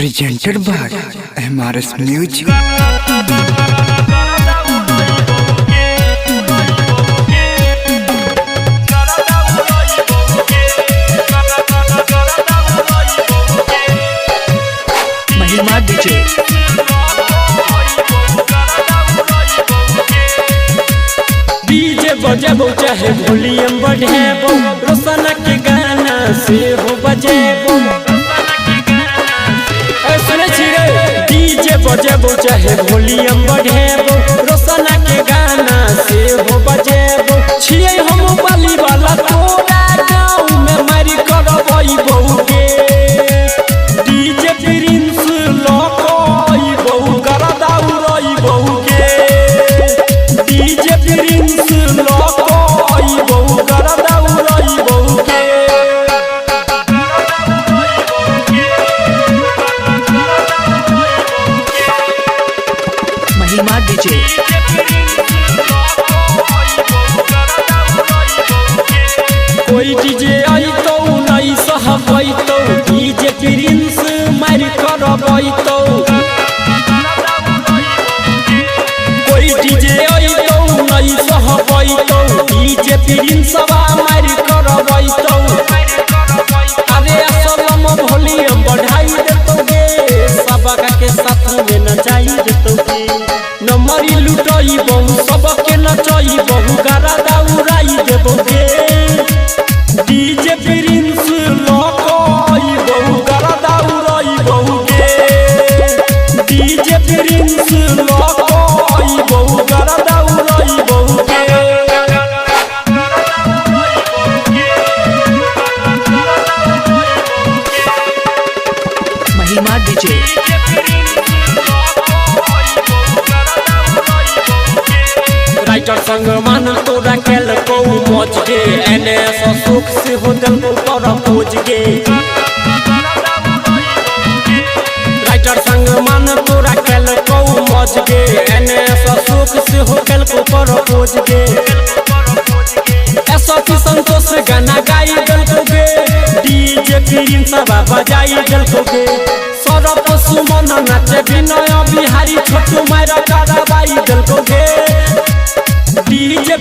presented by MRS Music. महिमा DJ बजाबो चाहे volume बढ़ाबो रोशन के गाना से हो बजाबो सुने छी रे डीजे बजाबो चाहे वॉल्यूम बढ़ाबो रोशन के गाना से हो बजाबो छिए हम बाली वाला तोरा गांव में मारी करबई बहू के डीजे प्रिंस लकई बहू गरदा उरई बहू के डीजे प्रिंस महिमा डीजे कोई डीजे आई तो नहीं सहबई तो डीजे प्रिंस मार करबई तो कोई डीजे आई तो नहीं सहबई तो डीजे प्रिंस मार करबई तो अरे असलम वॉल्यूम बढ़ाई देतोगे सबका के साथ में नचाई देतोगे नमरी लुटाई बहु सबके नचाई बहु गारा दाउराई देबोगे डीजे प्रिंस लकई बहु गारा दाउराई बहुगे डीजे प्रिंस लकई बहु गारा दाउराई बहुगे महिमा डीजे राइटर संग मान तोरा खेल को मौज गे एनएस सुख से होटल को पर पहुंच गे राइटर संग मान तोरा खेल को मौज गे एनएस सुख से होटल को पर पहुंच गे ऐसा की संतोष गाना गाई दल को गे डीजे प्रिंस बजाई दल को गे सरप सुमन नाचे विनय बिहारी छोटू मायरा कराबाई दल को गे डीजे